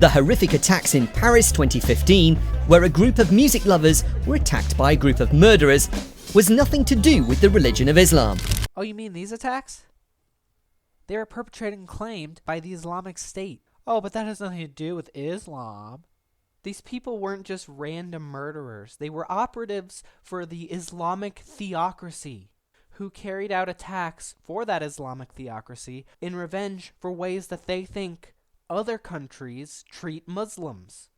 The horrific attacks in Paris 2015, where a group of music lovers were attacked by a group of murderers, was nothing to do with the religion of Islam. Oh, you mean these attacks? They were perpetrated and claimed by the Islamic State. Oh, but that has nothing to do with Islam. These people weren't just random murderers. They were operatives for the Islamic theocracy who carried out attacks for that Islamic theocracy in revenge for ways that they think other countries treat Muslims.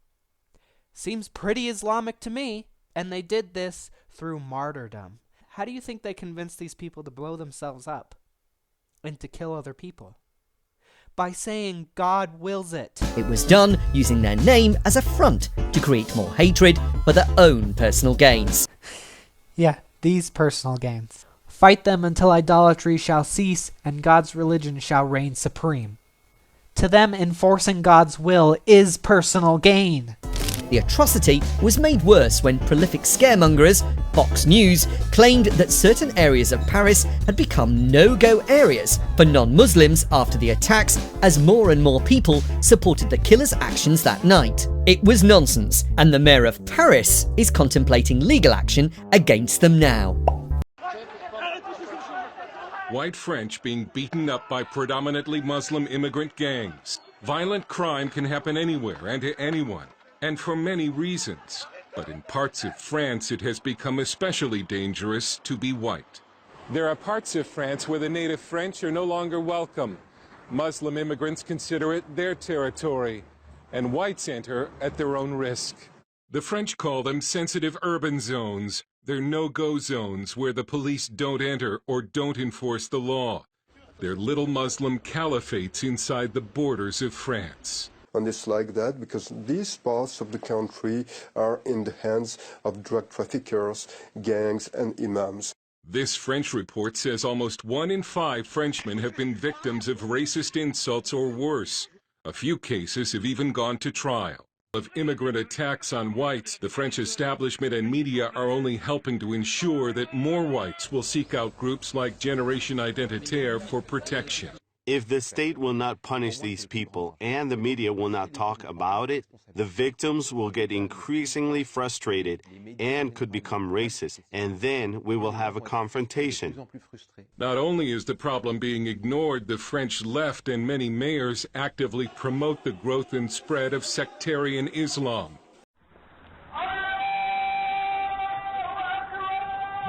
Seems pretty Islamic to me, and they did this through martyrdom. How do you think they convinced these people to blow themselves up and to kill other people? By saying God wills it. It was done using their name as a front to create more hatred for their own personal gains. Yeah, these personal gains. Fight them until idolatry shall cease and God's religion shall reign supreme. To them, enforcing God's will is personal gain. The atrocity was made worse when prolific scaremongers, Fox News, claimed that certain areas of Paris had become no-go areas for non-Muslims after the attacks, as more and more people supported the killers' actions that night. It was nonsense, and the mayor of Paris is contemplating legal action against them now. White French being beaten up by predominantly Muslim immigrant gangs. Violent crime can happen anywhere and to anyone, and for many reasons. But in parts of France, it has become especially dangerous to be white. There are parts of France where the native French are no longer welcome. Muslim immigrants consider it their territory, and whites enter at their own risk. The French call them sensitive urban zones. They're no-go zones where the police don't enter or don't enforce the law. They're little Muslim caliphates inside the borders of France. And it's like that because these parts of the country are in the hands of drug traffickers, gangs, and imams. This French report says almost 1 in 5 Frenchmen have been victims of racist insults or worse. A few cases have even gone to trial. Of immigrant attacks on whites, the French establishment and media are only helping to ensure that more whites will seek out groups like Generation Identitaire for protection. If the state will not punish these people and the media will not talk about it, the victims will get increasingly frustrated and could become racist, and then we will have a confrontation. Not only is the problem being ignored, the French left and many mayors actively promote the growth and spread of sectarian Islam.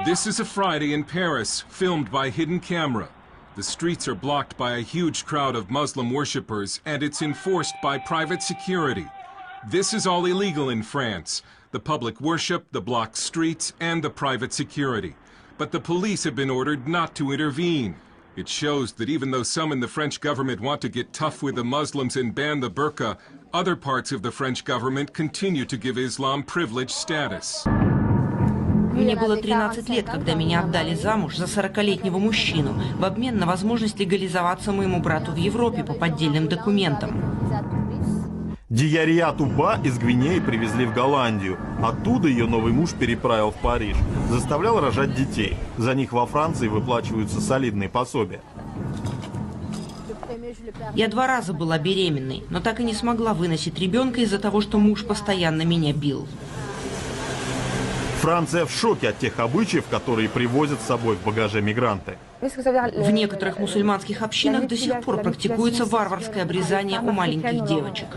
This is a Friday in Paris, filmed by hidden camera. The streets are blocked by a huge crowd of Muslim worshippers, and it's enforced by private security. This is all illegal in France. The public worship, the blocked streets, and the private security. But the police have been ordered not to intervene. It shows that even though some in the French government want to get tough with the Muslims and ban the burqa, other parts of the French government continue to give Islam privileged status. Мне было 13 лет, когда меня отдали замуж за 40-летнего мужчину в обмен на возможность легализоваться моему брату в Европе по поддельным документам. Диярия Туба из Гвинеи привезли в Голландию. Оттуда ее новый муж переправил в Париж. Заставлял рожать детей. За них во Франции выплачиваются солидные пособия. Я 2 раза была беременной, но так и не смогла выносить ребенка из-за того, что муж постоянно меня бил. Франция в шоке от тех обычаев, которые привозят с собой в багаже мигранты. В некоторых мусульманских общинах до сих пор практикуется варварское обрезание у маленьких девочек.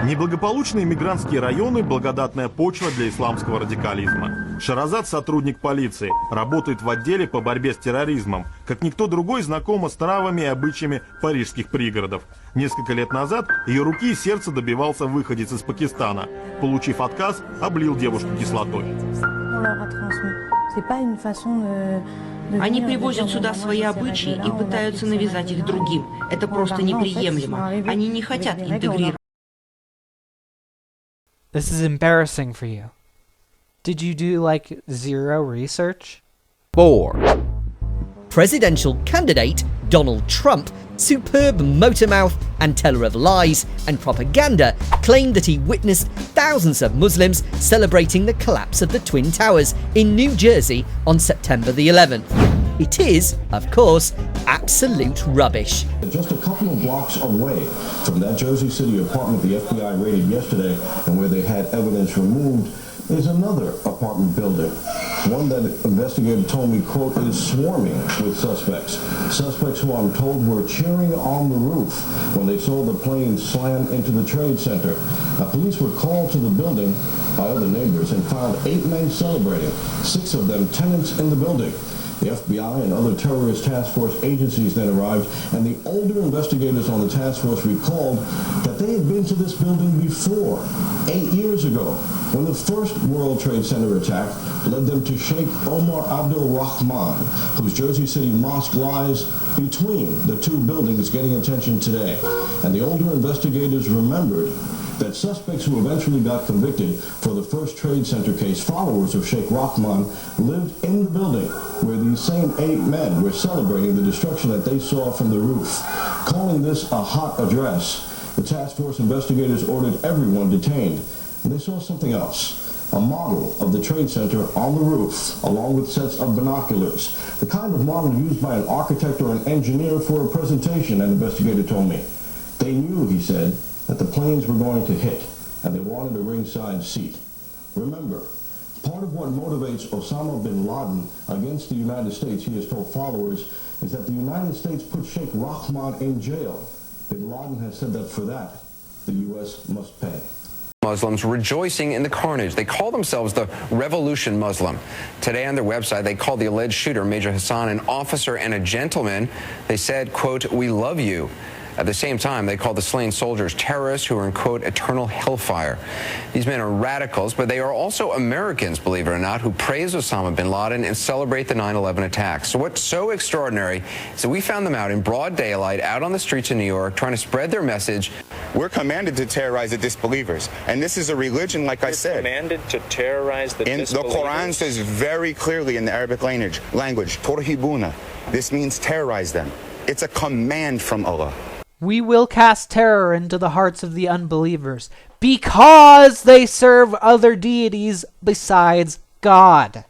Неблагополучные мигрантские районы – благодатная почва для исламского радикализма. Шаразад – сотрудник полиции, работает в отделе по борьбе с терроризмом. Как никто другой знакома с нравами и обычаями парижских пригородов. Несколько лет назад ее руки и сердца добивался выходец из Пакистана. Получив отказ, облил девушку кислотой. Они привозят сюда свои обычаи и пытаются навязать их другим. Это просто неприемлемо. Они не хотят интегрироваться. This is embarrassing for you. Did you do, like, zero research? 4. Presidential candidate Donald Trump, superb motor mouth and teller of lies and propaganda, claimed that he witnessed thousands of Muslims celebrating the collapse of the Twin Towers in New Jersey on September the 11th. It is, of course, absolute rubbish. Just a couple of blocks away from that Jersey City apartment the FBI raided yesterday and where they had evidence removed is another apartment building. One that investigators told me, quote, is swarming with suspects. Suspects who I'm told were cheering on the roof when they saw the plane slam into the trade center. Police were called to the building by other neighbors and found 8 men celebrating, 6 of them tenants in the building. The FBI and other terrorist task force agencies then arrived, and the older investigators on the task force recalled that they had been to this building before, 8 years ago, when the first World Trade Center attack led them to Sheikh Omar Abdul Rahman, whose Jersey City mosque lies between the 2 buildings getting attention today. And the older investigators remembered that suspects who eventually got convicted for the first Trade Center case, followers of Sheikh Rahman, lived in the building where these same 8 men were celebrating the destruction that they saw from the roof. Calling this a hot address, the task force investigators ordered everyone detained. And they saw something else, a model of the Trade Center on the roof, along with sets of binoculars, the kind of model used by an architect or an engineer for a presentation, an investigator told me. They knew, he said, that the planes were going to hit, and they wanted a ringside seat. Remember, part of what motivates Osama bin Laden against the United States, he has told followers, is that the United States put Sheikh Rahman in jail. Bin Laden has said that for that, the U.S. must pay. Muslims rejoicing in the carnage. They call themselves the Revolution Muslim. Today on their website, they called the alleged shooter, Major Hassan, an officer and a gentleman. They said, quote, "We love you." At the same time, they called the slain soldiers terrorists who are in, quote, eternal hellfire. These men are radicals, but they are also Americans, believe it or not, who praise Osama bin Laden and celebrate the 9/11 attacks. So what's so extraordinary is that we found them out in broad daylight, out on the streets of New York, trying to spread their message. We're commanded to terrorize the disbelievers. And this is a religion, like I said. Commanded to terrorize the disbelievers? The Quran says very clearly in the Arabic language, Turhibuna. This means terrorize them. It's a command from Allah. We will cast terror into the hearts of the unbelievers because they serve other deities besides God.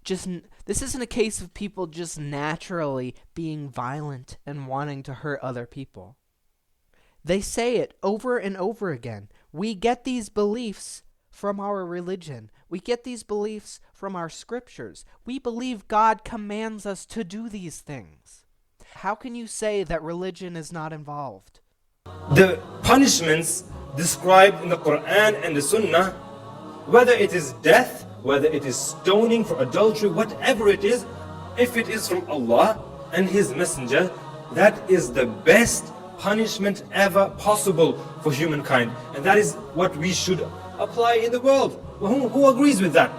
This isn't a case of people just naturally being violent and wanting to hurt other people. They say it over and over again. We get these beliefs from our religion. We get these beliefs from our scriptures. We believe God commands us to do these things. How can you say that religion is not involved? The punishments described in the Quran and the Sunnah, whether it is death, whether it is stoning for adultery, whatever it is, if it is from Allah and His Messenger, that is the best punishment ever possible for humankind. And that is what we should apply in the world. Who agrees with that?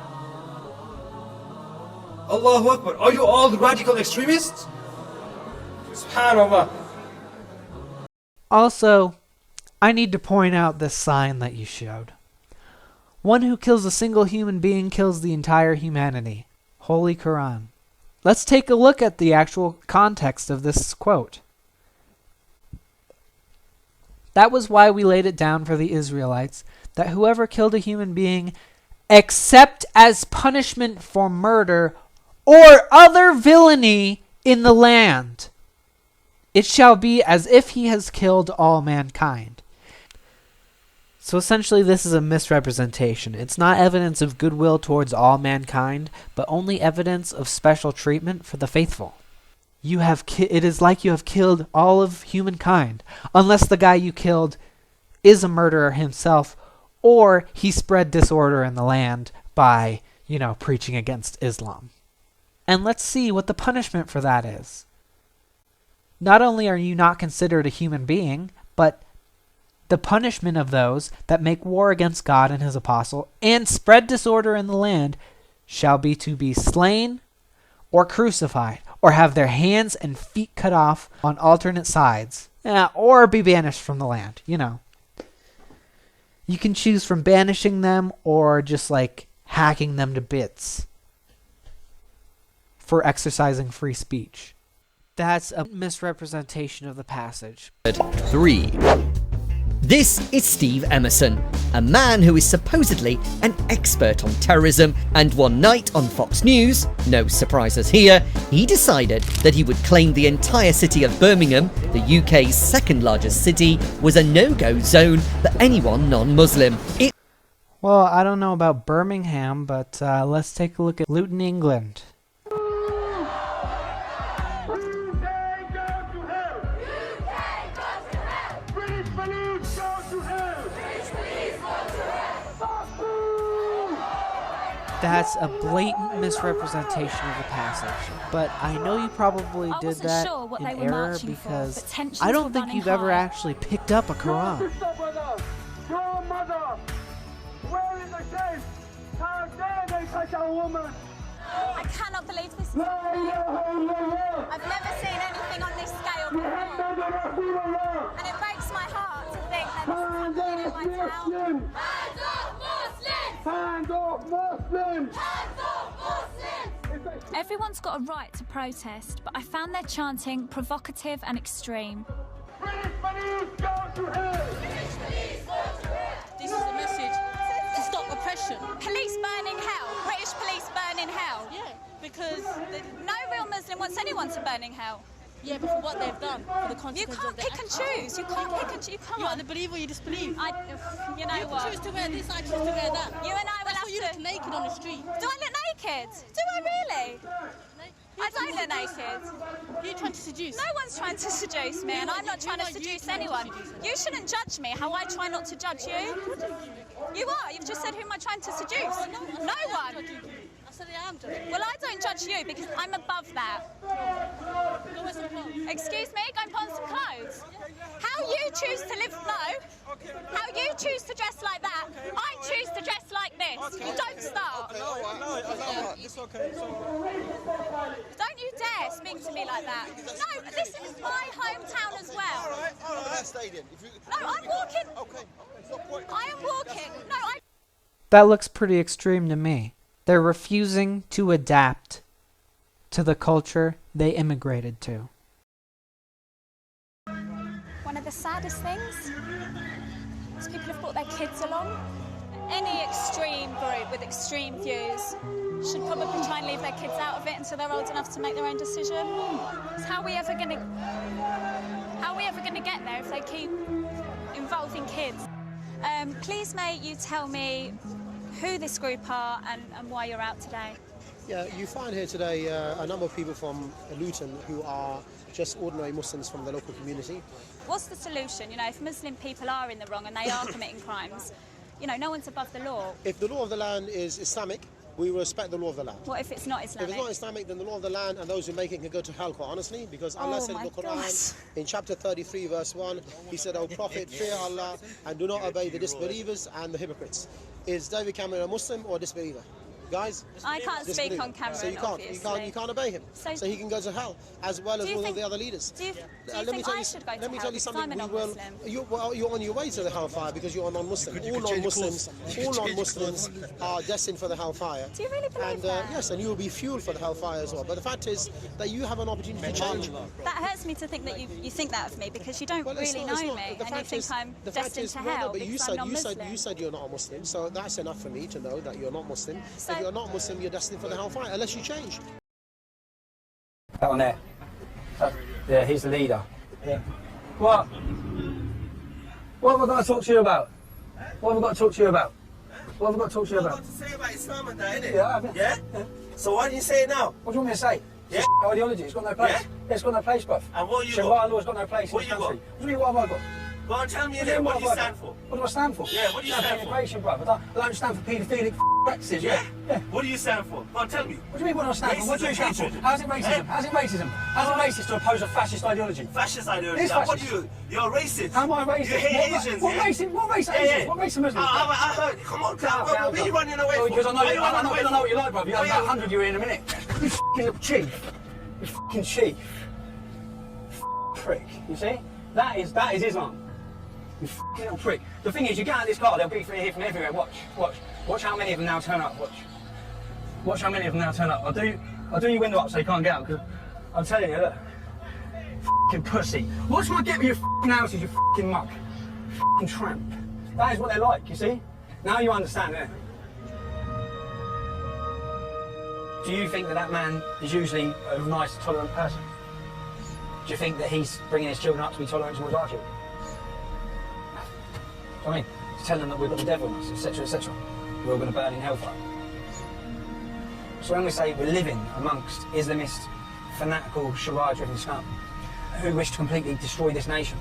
Allahu Akbar. Are you all radical extremists? SubhanAllah. Also, I need to point out this sign that you showed. One who kills a single human being kills the entire humanity. Holy Quran. Let's take a look at the actual context of this quote. That was why we laid it down for the Israelites, that whoever killed a human being, except as punishment for murder or other villainy in the land, it shall be as if he has killed all mankind. So essentially this is a misrepresentation. It's not evidence of goodwill towards all mankind, but only evidence of special treatment for the faithful. It is like you have killed all of humankind, unless the guy you killed is a murderer himself, or he spread disorder in the land by, preaching against Islam. And let's see what the punishment for that is. Not only are you not considered a human being, but the punishment of those that make war against God and His apostle and spread disorder in the land shall be to be slain or crucified or have their hands and feet cut off on alternate sides or be banished from the land. You can choose from banishing them or just hacking them to bits for exercising free speech. That's a misrepresentation of the passage. 3. This is Steve Emerson, a man who is supposedly an expert on terrorism, and one night on Fox News, no surprises here, he decided that he would claim the entire city of Birmingham, the UK's second largest city, was a no-go zone for anyone non-Muslim. Well, I don't know about Birmingham, but let's take a look at Luton, England. That's a blatant misrepresentation of the passage, but I know you probably did that in error because I don't think you've ever actually picked up a Quran. I cannot believe this is happening. I've never seen anything on this scale before. And it breaks my heart to think that this is happening in my town. Hands off Muslims! Hands off Muslims! Hands off Muslims! Everyone's got a right to protest, but I found their chanting provocative and extreme. British police go to hell! British police go to hell! This is the message to stop oppression. Police burning hell. British police burning hell. Yeah, because no real Muslim wants anyone to burn in hell. Yeah, but for what they've done, for the consequences. You can't pick and choose. You can't pick and choose. You can't. You either believe or you disbelieve. You know what? You choose to wear this, I choose to wear that. You and I will have to. You look naked on the street. Do I look naked? Do I really? I don't look naked. You're trying to seduce. No one's trying to seduce me, and I'm not trying to seduce anyone. You shouldn't judge me how I try not to judge you. You are. You've just said who am I trying to seduce? No one. I said I am judging. Well, I don't judge you because I'm above that. Excuse me, go and put on some clothes. How you choose to live, how you choose to dress like that, I choose to dress like this. You don't start. It's okay. Don't you dare speak to me like that. No, this is my hometown as well. All right. No, I'm walking. I am walking. No, That looks pretty extreme to me. They're refusing to adapt to the culture they immigrated to. One of the saddest things is people have brought their kids along. Any extreme group with extreme views should probably try and leave their kids out of it until they're old enough to make their own decision. So how are we ever going to get there if they keep involving kids? Please, mate, you tell me who this group are and why you're out today. Yeah, you find here today a number of people from Luton who are just ordinary Muslims from the local community. What's the solution? You know, if Muslim people are in the wrong and they are committing crimes, you know, no one's above the law. If the law of the land is Islamic, we respect the law of the land. What if it's not Islamic? If it's not Islamic, then the law of the land and those who make it can go to hell, quite honestly, because Allah said in the Quran, in chapter 33, verse 1, He said, "O Prophet, fear Allah and do not obey the disbelievers and the hypocrites." Is David Cameron a Muslim or a disbeliever? Guys, I can't speak on Cameron, so you can't obey him. So he can go to hell, as well as all of the other leaders. Do you think I should go to hell? Let me tell you something. I'm a non-Muslim. You're on your way to the hellfire because you're a non-Muslim. All non-Muslims are destined for the hellfire. Do you really believe that? Yes, and you will be fueled for the hellfire as well. But the fact is that you have an opportunity to change. That hurts me to think that you think that of me because you don't really know me and you think I'm destined to hell because I'm non-Muslim. You said you're not a Muslim, so that's enough for me to know that you're not Muslim. If you're not Muslim, you're destined for the hellfire unless you change. That one there. Yeah, he's the leader. Yeah. What? What have I got to talk to you about? What have I got to talk to you about? What have I got to talk to you about? What have I got to say about Islam and that, innit? Yeah, yeah? So why do you say it now? What do you want me to say? Yeah? Ideology, it's got no place. Yeah? It's got no place, bruv. And what you Sharia got? law's got no place in this country. What do you mean, what have I got? Go on, tell me again, what do you stand for? What do I stand for? Yeah, what do you stand for? Immigration, bruv. I don't stand for paedophilic practices, yeah? What do you stand for? Go on, tell me. What do you mean, what do I stand for? What do you stand for? How's it racism? How's it racism? How's it racist to oppose a fascist ideology? Fascist ideology? What do you? You're racist. How am I racist? You hate Asians, What race Asians? What racism is this? I heard. Come on, where are you running away from? Because I know what you like, bruv. You have about 100 you in a minute. You f***ing chief. You f***ing chief. Prick. You see? That is Islam. You f***ing little prick. The thing is, you get out of this car, they'll be here from everywhere. Watch how many of them now turn up. Watch how many of them now turn up. I'll do your window up so you can't get out, because I'm telling you, look. F***ing pussy. Watch when I get with your f***ing houses, you f***ing muck. fucking tramp. That is what they're like, you see? Now you understand it. Do you think that that man is usually a nice, tolerant person? Do you think that he's bringing his children up to be tolerant towards our children? I mean, he's telling them that we've got the devil in us, etc., etc. We're all going to burn in hellfire. So when we say we're living amongst Islamist, fanatical, Sharia-driven scum who wish to completely destroy this nation,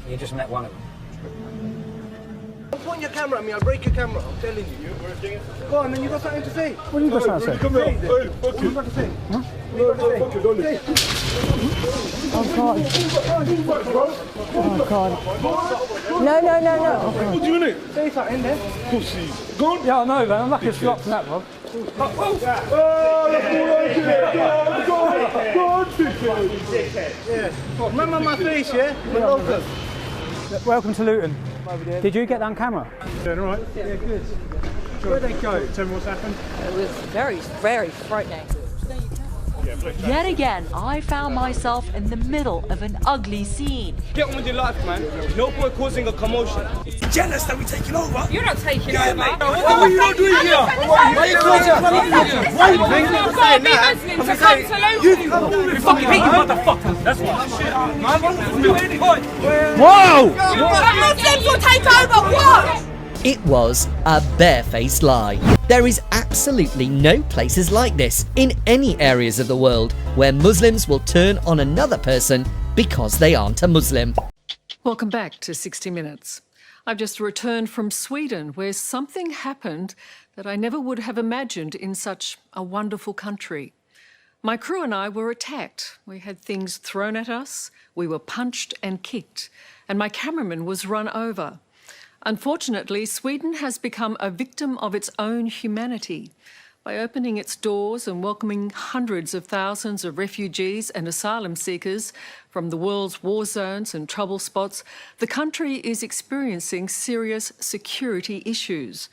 you just met one of them. Don't point your camera at me, I'll break your camera, I'm telling you. Go on, then you got something to say. What have you got something to say? What have you got to say? Huh? Oh God. Oh God. No. What do you mean? Say something in there. Pussy. Go on. Yeah, I know, man. I'm lucky to stop from that, Rob. Remember my face, yeah? Welcome. Welcome to Luton. Did you get that on camera? Doing all right? Yeah, good. Where'd they go? Tell me what's happened. It was very, very frightening. Yet again, I found myself in the middle of an ugly scene. Get on with your life, man. No point causing a commotion. It's jealous that we're taking over. You're not taking over. Mate. What are you not doing here? Why are you closing up? Why are you doing that? You've got to be Muslim to come to Luton. You fucking hate you motherfuckers. That's why. Whoa! Muslims will take over. What? It was a barefaced lie. There is absolutely no places like this in any areas of the world where Muslims will turn on another person because they aren't a Muslim. Welcome back to 60 Minutes. I've just returned from Sweden, where something happened that I never would have imagined in such a wonderful country. My crew and I were attacked. We had things thrown at us, we were punched and kicked, and my cameraman was run over. Unfortunately, Sweden has become a victim of its own humanity. By opening its doors and welcoming hundreds of thousands of refugees and asylum seekers from the world's war zones and trouble spots, the country is experiencing serious security issues.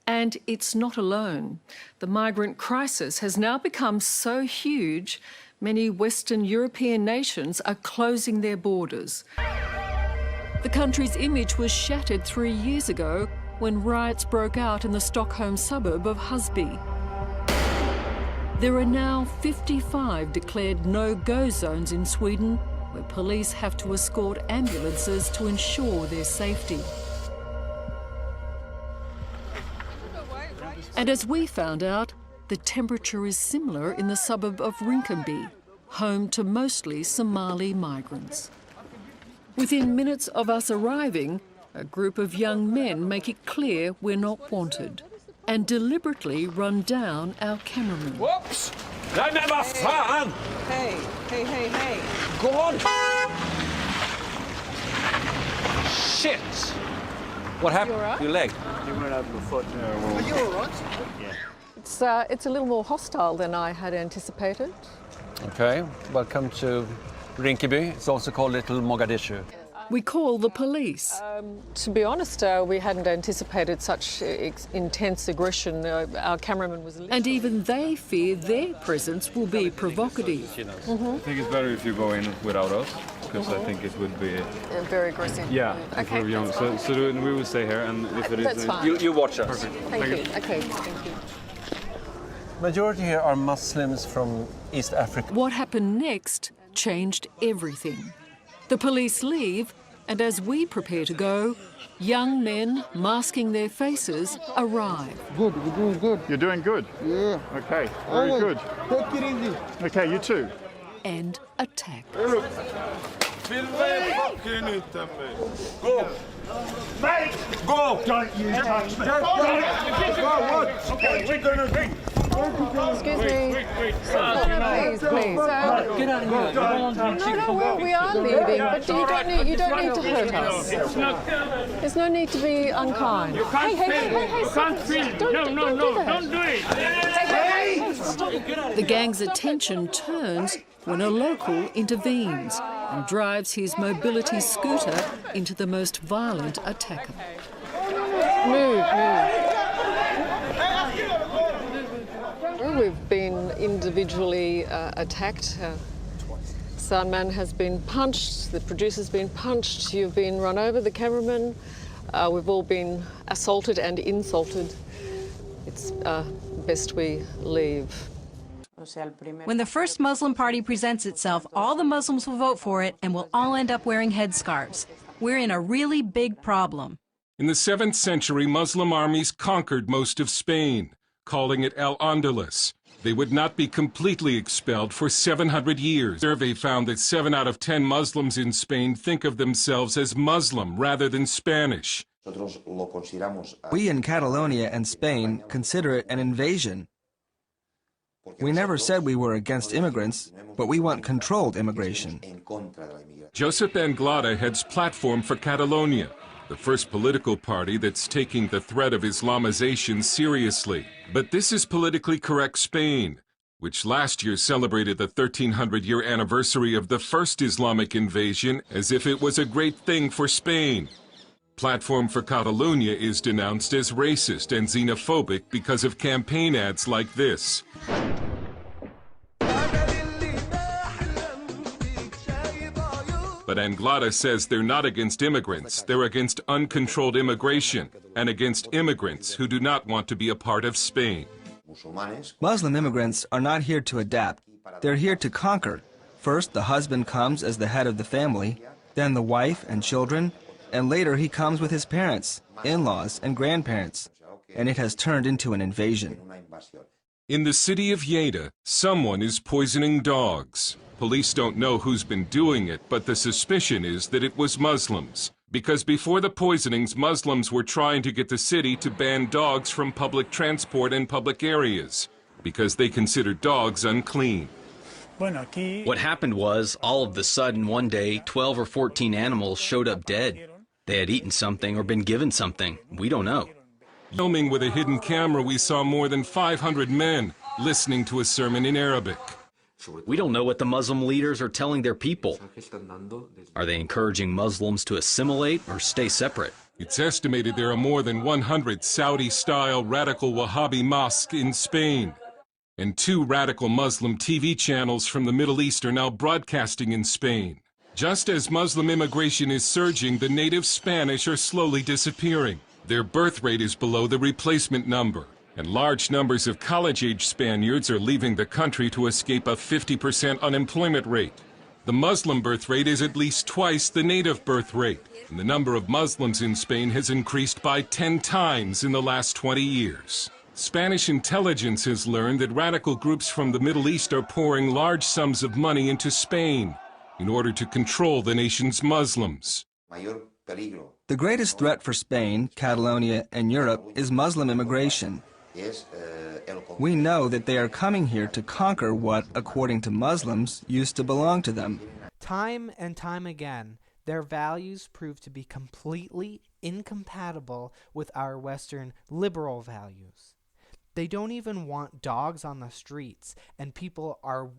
And it's not alone. The migrant crisis has now become so huge, many Western European nations are closing their borders. The country's image was shattered 3 years ago when riots broke out in the Stockholm suburb of Husby. There are now 55 declared no-go zones in Sweden, where police have to escort ambulances to ensure their safety. And as we found out, the temperature is similar in the suburb of Rinkeby, home to mostly Somali migrants. Within minutes of us arriving, a group of young men make it clear we're not wanted and deliberately run down our cameraman. Whoops! Nej men vad fan! Hey. Go on! Shit! What happened? right? Your leg? Are you all right? It's a little more hostile than I had anticipated. Okay, welcome to Rinkeby. It's also called Little Mogadishu. We call the police. To be honest, we hadn't anticipated such intense aggression. Our cameraman was And even they fear their presence will be provocative. I think it's better if you go in without us, because I think it would be... very aggressive. Yeah, if Okay, we're young. that's So we will stay here, and if it is... That's fine. You watch us. Thank you. Okay, thank you. Majority here are Muslims from East Africa. What happened next changed everything. The police leave, and as we prepare to go, young men masking their faces arrive. Good, you're doing good. You're doing good? Yeah. Okay, very Alright, good. take it easy. Okay, you too. And attack. Go! Mate! Go! Don't you touch me! Go! What? Okay, we're gonna drink. Excuse me. Wait. Please. Get out of here. No, we are leaving, but you don't need to hurt us. There's no need to be unkind. Hey, You can't feel it. No, don't do it. The gang's attention turns when a local intervenes and drives his mobility scooter into the most violent attacker. Move. We've been individually attacked this man has been punched, the producer's been punched, you've been run over, the cameraman. We've all been assaulted and insulted. It's best we leave. When the first Muslim party presents itself, all the Muslims will vote for it and we'll all end up wearing headscarves. We're in a really big problem. In the 7th century, Muslim armies conquered most of Spain, calling it Al-Andalus. They would not be completely expelled for 700 years. A survey found that 7 out of 10 Muslims in Spain think of themselves as Muslim rather than Spanish. We in Catalonia and Spain consider it an invasion. We never said we were against immigrants, but we want controlled immigration. Josep Anglada heads Platform for Catalonia, the first political party that's taking the threat of Islamization seriously. But this is politically correct Spain, which last year celebrated the 1300-year anniversary of the first Islamic invasion as if it was a great thing for Spain. Platform for Catalonia is denounced as racist and xenophobic because of campaign ads like this. But Anglada says they're not against immigrants, they're against uncontrolled immigration, and against immigrants who do not want to be a part of Spain. Muslim immigrants are not here to adapt, they're here to conquer. First, the husband comes as the head of the family, then the wife and children, and later he comes with his parents, in-laws, and grandparents, and it has turned into an invasion. In the city of Lleida, someone is poisoning dogs. Police don't know who's been doing it, but the suspicion is that it was Muslims. Because before the poisonings, Muslims were trying to get the city to ban dogs from public transport and public areas, because they considered dogs unclean. What happened was, all of the sudden, one day, 12 or 14 animals showed up dead. They had eaten something or been given something. We don't know. Filming with a hidden camera, we saw more than 500 men listening to a sermon in Arabic. We don't know what the Muslim leaders are telling their people. Are they encouraging Muslims to assimilate or stay separate? It's estimated there are more than 100 Saudi-style radical Wahhabi mosques in Spain. And 2 radical Muslim TV channels from the Middle East are now broadcasting in Spain. Just as Muslim immigration is surging, the native Spanish are slowly disappearing. Their birth rate is below the replacement number, and large numbers of college-age Spaniards are leaving the country to escape a 50% unemployment rate. The Muslim birth rate is at least twice the native birth rate, and the number of Muslims in Spain has increased by 10 times in the last 20 years. Spanish intelligence has learned that radical groups from the Middle East are pouring large sums of money into Spain in order to control the nation's Muslims. The greatest threat for Spain, Catalonia, and Europe is Muslim immigration. We know that they are coming here to conquer what, according to Muslims, used to belong to them. Time and time again, their values prove to be completely incompatible with our Western liberal values. They don't even want dogs on the streets, and people are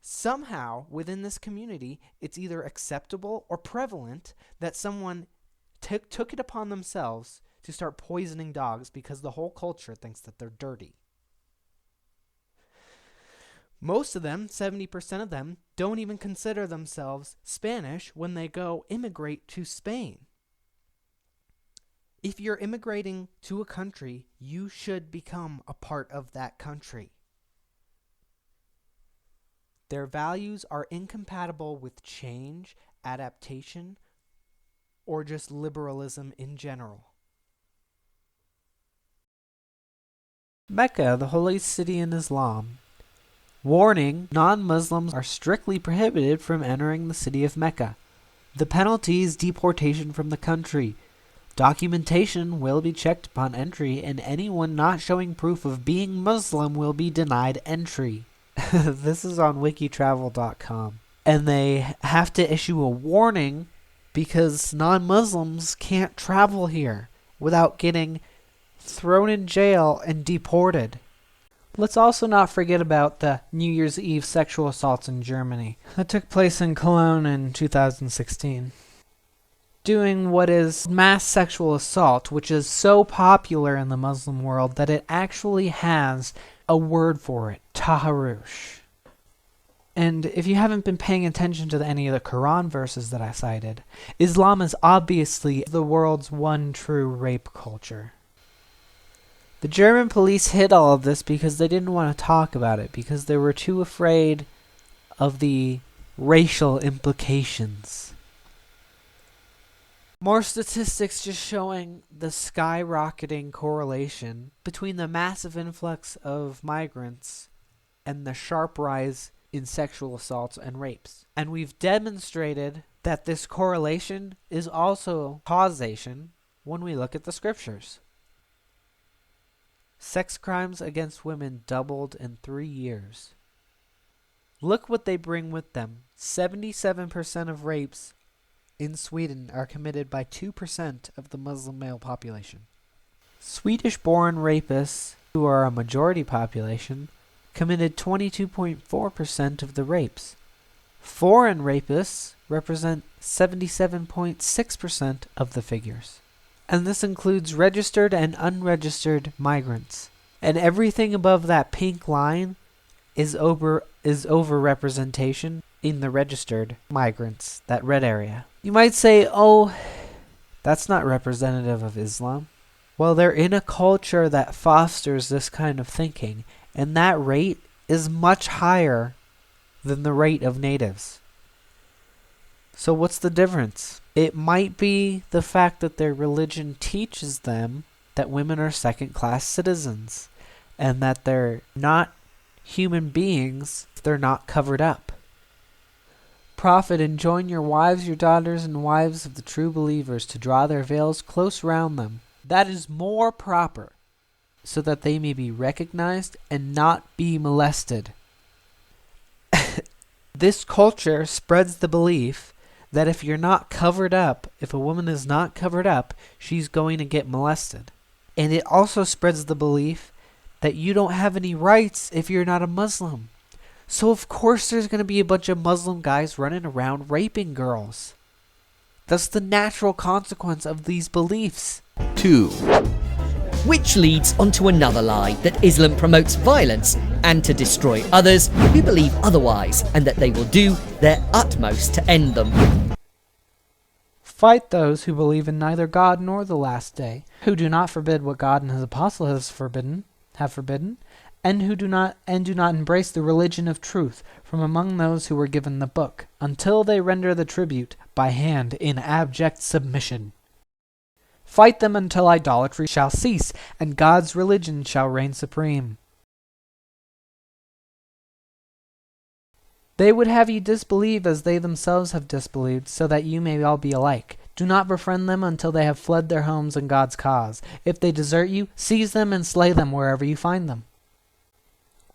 somehow within this community, it's either acceptable or prevalent that someone took it upon themselves to start poisoning dogs because the whole culture thinks that they're dirty. Most of them, 70% of them, don't even consider themselves Spanish when they go immigrate to Spain. If you're immigrating to a country, you should become a part of that country. Their values are incompatible with change, adaptation, or just liberalism in general. Mecca, the holy city in Islam. Warning, non-Muslims are strictly prohibited from entering the city of Mecca. The penalty is deportation from the country. Documentation will be checked upon entry, and anyone not showing proof of being Muslim will be denied entry. This is on wikitravel.com. And they have to issue a warning because non-Muslims can't travel here without getting thrown in jail and deported. Let's also not forget about the New Year's Eve sexual assaults in Germany that took place in Cologne in 2016. Doing what is mass sexual assault, which is so popular in the Muslim world that it actually has a word for it, taharush. And if you haven't been paying attention to any of the Quran verses that I cited, Islam is obviously the world's one true rape culture. The German police hid all of this because they didn't want to talk about it, because they were too afraid of the racial implications. More statistics just showing the skyrocketing correlation between the massive influx of migrants and the sharp rise in sexual assaults and rapes. And we've demonstrated that this correlation is also causation when we look at the scriptures. Sex crimes against women doubled in 3 years. Look what they bring with them. 77% of rapes in Sweden are committed by 2% of the Muslim male population. Swedish-born rapists, who are a majority population, committed 22.4% of the rapes. Foreign rapists represent 77.6% of the figures. And this includes registered and unregistered migrants. And everything above that pink line is overrepresentation in the registered migrants, that red area. You might say, oh, that's not representative of Islam. Well, they're in a culture that fosters this kind of thinking, and that rate is much higher than the rate of natives. So what's the difference? It might be the fact that their religion teaches them that women are second-class citizens, and that they're not human beings if they're not covered up. Prophet, enjoin your wives, your daughters, and wives of the true believers to draw their veils close round them. That is more proper, so that they may be recognized and not be molested. This culture spreads the belief that if you're not covered up, if a woman is not covered up, she's going to get molested. And it also spreads the belief that you don't have any rights if you're not a Muslim. So of course there's going to be a bunch of Muslim guys running around raping girls. That's the natural consequence of these beliefs. 2. Which leads onto another lie, that Islam promotes violence and to destroy others who believe otherwise, and that they will do their utmost to end them. Fight those who believe in neither God nor the last day, who do not forbid what God and his apostle have forbidden, and do not embrace the religion of truth from among those who were given the book, until they render the tribute by hand in abject submission. Fight them until idolatry shall cease, and God's religion shall reign supreme. They would have you disbelieve as they themselves have disbelieved, so that you may all be alike. Do not befriend them until they have fled their homes in God's cause. If they desert you, seize them and slay them wherever you find them.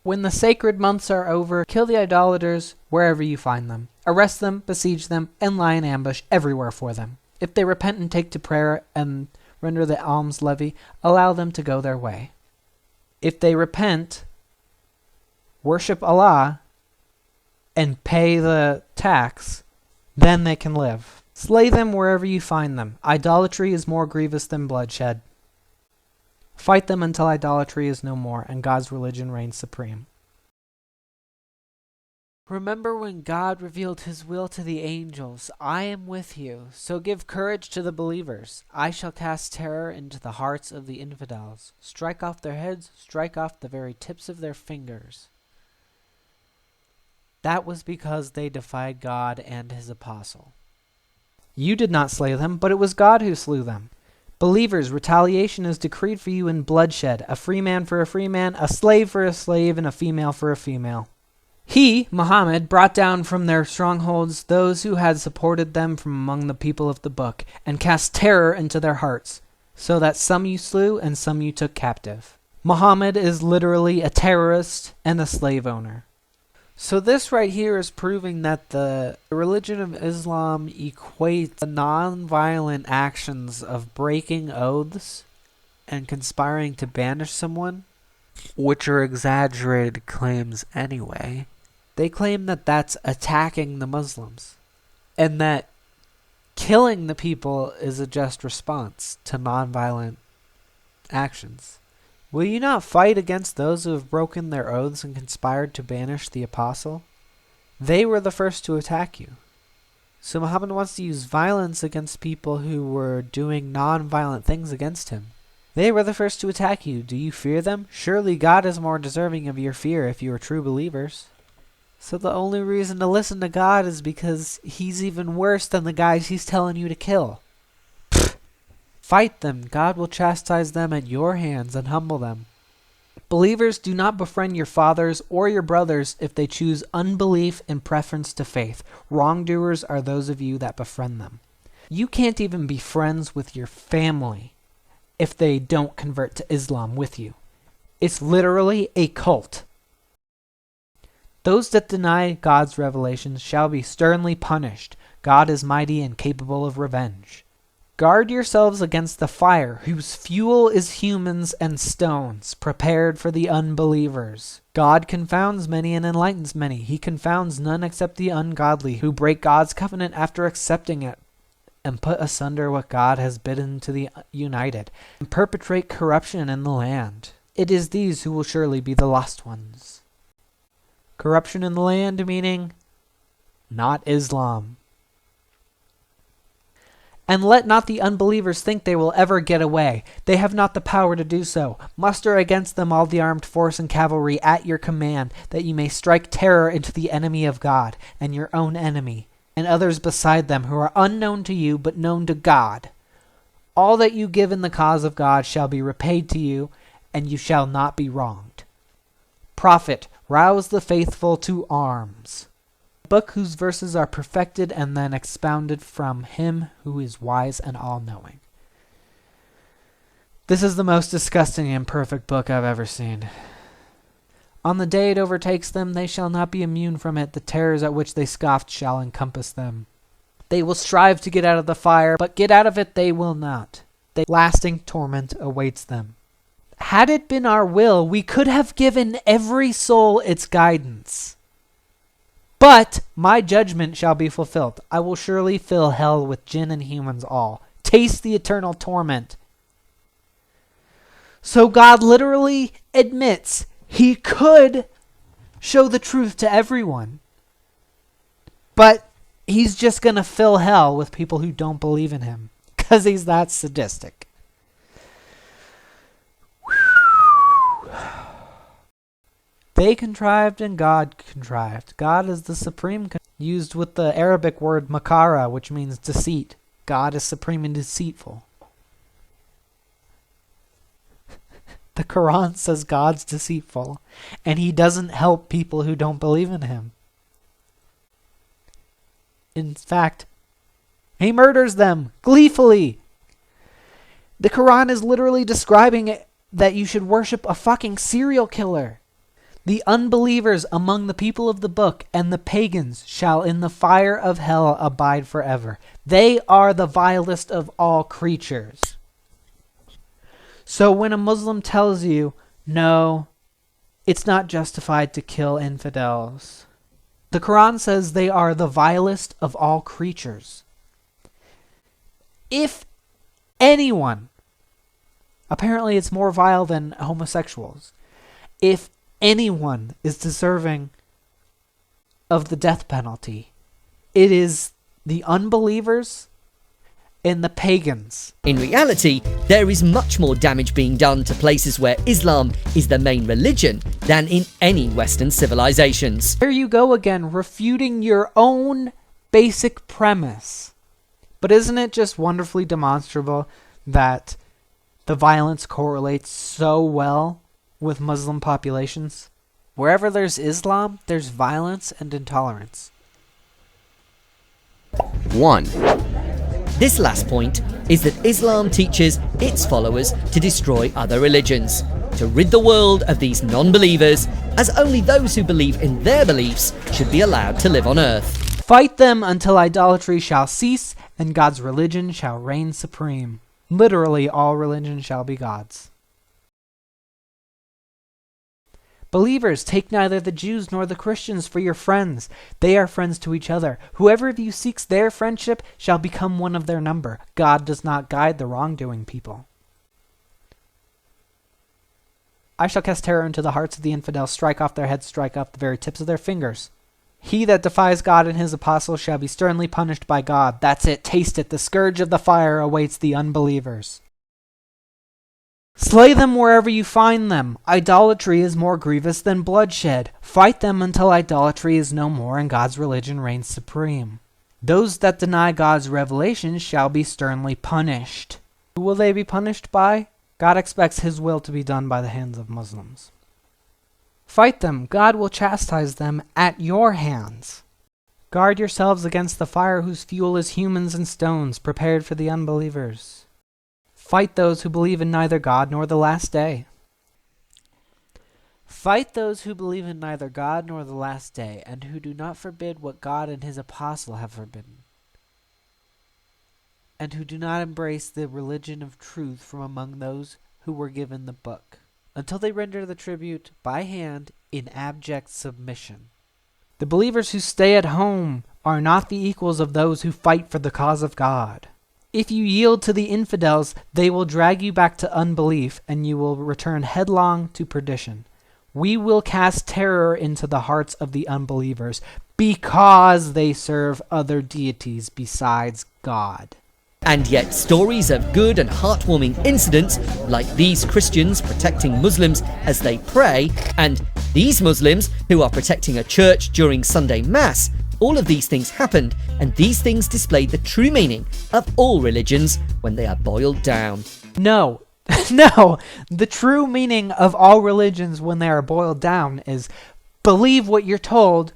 When the sacred months are over, kill the idolaters wherever you find them. Arrest them, besiege them, and lie in ambush everywhere for them. If they repent and take to prayer and render the alms levy, allow them to go their way. If they repent, worship Allah, and pay the tax, then they can live. Slay them wherever you find them. Idolatry is more grievous than bloodshed. Fight them until idolatry is no more, and God's religion reigns supreme. Remember when God revealed his will to the angels, I am with you, so give courage to the believers. I shall cast terror into the hearts of the infidels. Strike off their heads, strike off the very tips of their fingers. That was because they defied God and his apostle. You did not slay them, but it was God who slew them. Believers, retaliation is decreed for you in bloodshed, a free man for a free man, a slave for a slave, and a female for a female. He, Muhammad, brought down from their strongholds those who had supported them from among the people of the book, and cast terror into their hearts, so that some you slew and some you took captive. Muhammad is literally a terrorist and a slave owner. So this right here is proving that the religion of Islam equates the non-violent actions of breaking oaths and conspiring to banish someone, which are exaggerated claims anyway. They claim that that's attacking the Muslims, and that killing the people is a just response to non-violent actions. Will you not fight against those who have broken their oaths and conspired to banish the apostle? They were the first to attack you. So Muhammad wants to use violence against people who were doing non-violent things against him. They were the first to attack you. Do you fear them? Surely God is more deserving of your fear if you are true believers. So the only reason to listen to God is because he's even worse than the guys he's telling you to kill. Fight them. God will chastise them at your hands and humble them. Believers, do not befriend your fathers or your brothers if they choose unbelief in preference to faith. Wrongdoers are those of you that befriend them. You can't even be friends with your family if they don't convert to Islam with you. It's literally a cult. Those that deny God's revelations shall be sternly punished. God is mighty and capable of revenge. Guard yourselves against the fire, whose fuel is humans and stones, prepared for the unbelievers. God confounds many and enlightens many. He confounds none except the ungodly, who break God's covenant after accepting it, and put asunder what God has bidden to the united, and perpetrate corruption in the land. It is these who will surely be the lost ones. Corruption in the land meaning not Islam. And let not the unbelievers think they will ever get away. They have not the power to do so. Muster against them all the armed force and cavalry at your command, that you may strike terror into the enemy of God, and your own enemy, and others beside them who are unknown to you, but known to God. All that you give in the cause of God shall be repaid to you, and you shall not be wronged. Prophet, rouse the faithful to arms. Book whose verses are perfected and then expounded from him who is wise and all-knowing. This is the most disgusting and imperfect book I've ever seen. On the day it overtakes them, they shall not be immune from it. The terrors at which they scoffed shall encompass them. They will strive to get out of the fire, but get out of it they will not. Lasting torment awaits them. Had it been our will, we could have given every soul its guidance. But my judgment shall be fulfilled. I will surely fill hell with jinn and humans all. Taste the eternal torment. So God literally admits he could show the truth to everyone. But he's just going to fill hell with people who don't believe in him. Because he's that sadistic. They contrived and God contrived. God is the supreme, used with the Arabic word makara, which means deceit. God is supreme and deceitful. The Quran says God's deceitful, and he doesn't help people who don't believe in him. In fact, he murders them gleefully. The Quran is literally describing it, that you should worship a fucking serial killer. The unbelievers among the people of the book and the pagans shall in the fire of hell abide forever. They are the vilest of all creatures. So when a Muslim tells you, no, it's not justified to kill infidels, the Quran says they are the vilest of all creatures. If anyone, apparently it's more vile than homosexuals, if anyone is deserving of the death penalty, it is the unbelievers and the pagans. In reality, there is much more damage being done to places where Islam is the main religion than in any Western civilizations. There you go again, refuting your own basic premise. But isn't it just wonderfully demonstrable that the violence correlates so well with Muslim populations? Wherever there's Islam, there's violence and intolerance. 1. This last point is that Islam teaches its followers to destroy other religions, to rid the world of these non-believers, as only those who believe in their beliefs should be allowed to live on earth. Fight them until idolatry shall cease and God's religion shall reign supreme. Literally, all religion shall be God's. Believers, take neither the Jews nor the Christians for your friends. They are friends to each other. Whoever of you seeks their friendship shall become one of their number. God does not guide the wrongdoing people. I shall cast terror into the hearts of the infidels, strike off their heads, strike off the very tips of their fingers. He that defies God and his apostles shall be sternly punished by God. That's it. Taste it. The scourge of the fire awaits the unbelievers. Slay them wherever you find them. Idolatry is more grievous than bloodshed. Fight them until idolatry is no more and God's religion reigns supreme. Those that deny God's revelation shall be sternly punished. Who will they be punished by? God expects his will to be done by the hands of Muslims. Fight them. God will chastise them at your hands. Guard yourselves against the fire whose fuel is humans and stones, prepared for the unbelievers. Fight those who believe in neither God nor the last day. Fight those who believe in neither God nor the last day, and who do not forbid what God and his apostle have forbidden, and who do not embrace the religion of truth from among those who were given the book, until they render the tribute by hand in abject submission. The believers who stay at home are not the equals of those who fight for the cause of God. If you yield to the infidels, they will drag you back to unbelief, and you will return headlong to perdition. We will cast terror into the hearts of the unbelievers, because they serve other deities besides God. And yet stories of good and heartwarming incidents, like these Christians protecting Muslims as they pray, and these Muslims who are protecting a church during Sunday Mass, all of these things happened, and these things displayed the true meaning of all religions when they are boiled down. No, no, the true meaning of all religions when they are boiled down is believe what you're told,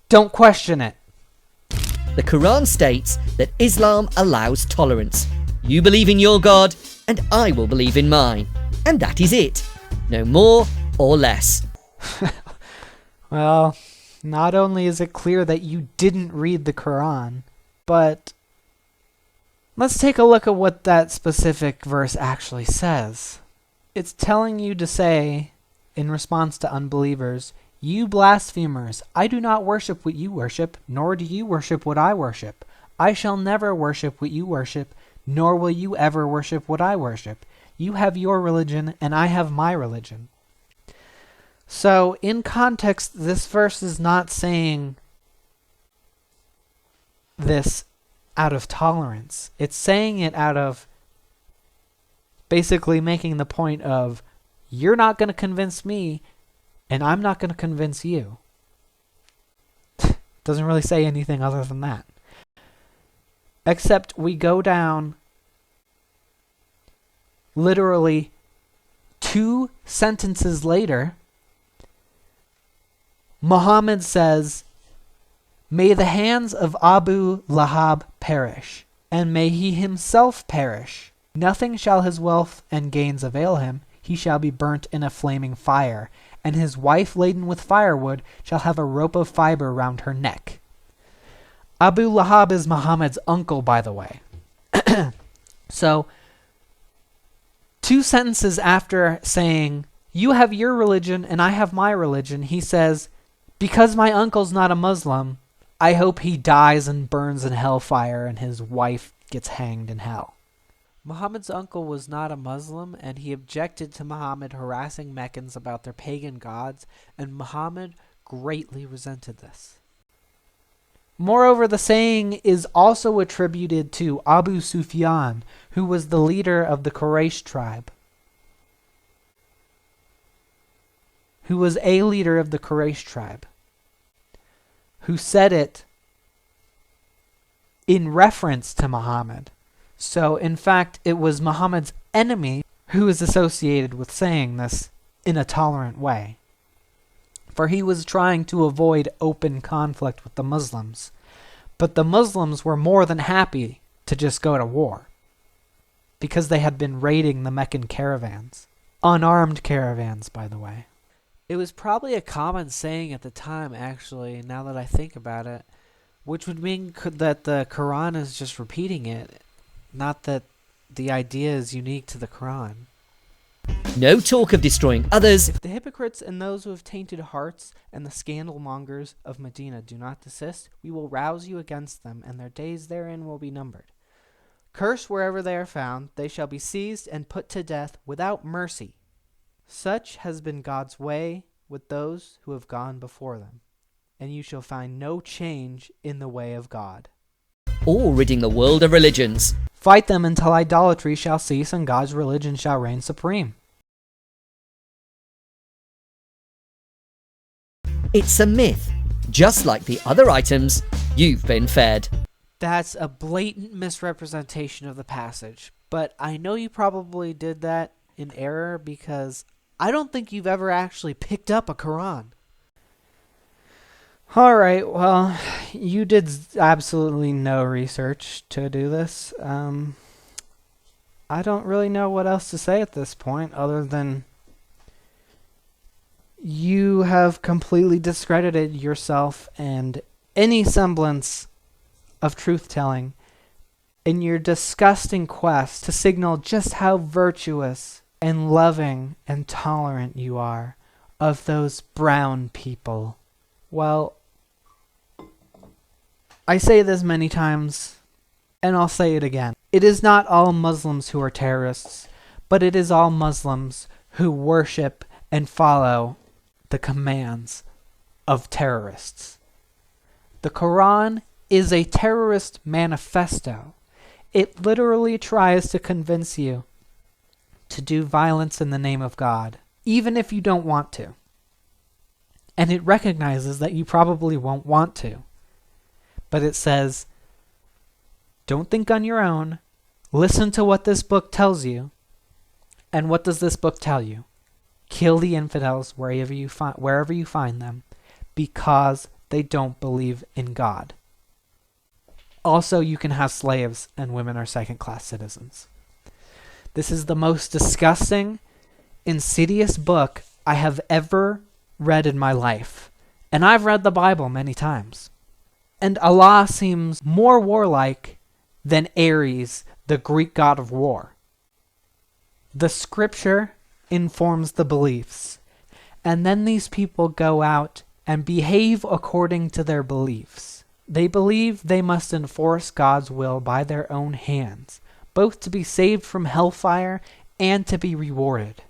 don't question it. The Quran states that Islam allows tolerance. You believe in your God, and I will believe in mine. And that is it. No more or less. Well, not only is it clear that you didn't read the Quran, but let's take a look at what that specific verse actually says. It's telling you to say, in response to unbelievers, "You blasphemers, I do not worship what you worship, nor do you worship what I worship. I shall never worship what you worship, nor will you ever worship what I worship. You have your religion, and I have my religion." So, in context, this verse is not saying this out of tolerance. It's saying it out of basically making the point of, you're not going to convince me, and I'm not going to convince you. Doesn't really say anything other than that. Except we go down literally 2 sentences later, Muhammad says, "May the hands of Abu Lahab perish, and may he himself perish. Nothing shall his wealth and gains avail him. He shall be burnt in a flaming fire, and his wife laden with firewood shall have a rope of fiber round her neck." Abu Lahab is Muhammad's uncle, by the way. So, 2 sentences after saying, "You have your religion and I have my religion," he says, "Because my uncle's not a Muslim, I hope he dies and burns in hellfire and his wife gets hanged in hell." Muhammad's uncle was not a Muslim, and he objected to Muhammad harassing Meccans about their pagan gods, and Muhammad greatly resented this. Moreover, the saying is also attributed to Abu Sufyan, who was the leader of the Quraysh tribe. Who was a leader of the Quraysh tribe, who said it in reference to Muhammad. So, in fact, it was Muhammad's enemy who is associated with saying this in a tolerant way. For he was trying to avoid open conflict with the Muslims. But the Muslims were more than happy to just go to war, because they had been raiding the Meccan caravans. Unarmed caravans, by the way. It was probably a common saying at the time, actually, now that I think about it, which would mean that the Quran is just repeating it, not that the idea is unique to the Quran. No talk of destroying others. If the hypocrites and those who have tainted hearts and the scandal mongers of Medina do not desist, we will rouse you against them, and their days therein will be numbered. Cursed wherever they are found, they shall be seized and put to death without mercy. Such has been God's way with those who have gone before them. and you shall find no change in the way of God. Or ridding the world of religions. Fight them until idolatry shall cease and God's religion shall reign supreme. It's a myth, just like the other items you've been fed. That's a blatant misrepresentation of the passage, but I know you probably did that in error because I don't think you've ever actually picked up a Quran. Alright, well, you did absolutely no research to do this. I don't really know what else to say at this point other than you have completely discredited yourself and any semblance of truth-telling in your disgusting quest to signal just how virtuous and loving and tolerant you are of those brown people. Well, I say this many times, and I'll say it again. It is not all Muslims who are terrorists, but it is all Muslims who worship and follow the commands of terrorists. The Quran is a terrorist manifesto. It literally tries to convince you to do violence in the name of God, even if you don't want to. And it recognizes that you probably won't want to. But it says, don't think on your own. Listen to what this book tells you. And what does this book tell you? Kill the infidels wherever you find them, because they don't believe in God. Also, you can have slaves, and women are second-class citizens. This is the most disgusting, insidious book I have ever read in my life. And I've read the Bible many times. And Allah seems more warlike than Ares, the Greek god of war. The scripture informs the beliefs, and then these people go out and behave according to their beliefs. They believe they must enforce God's will by their own hands, both to be saved from hellfire and to be rewarded.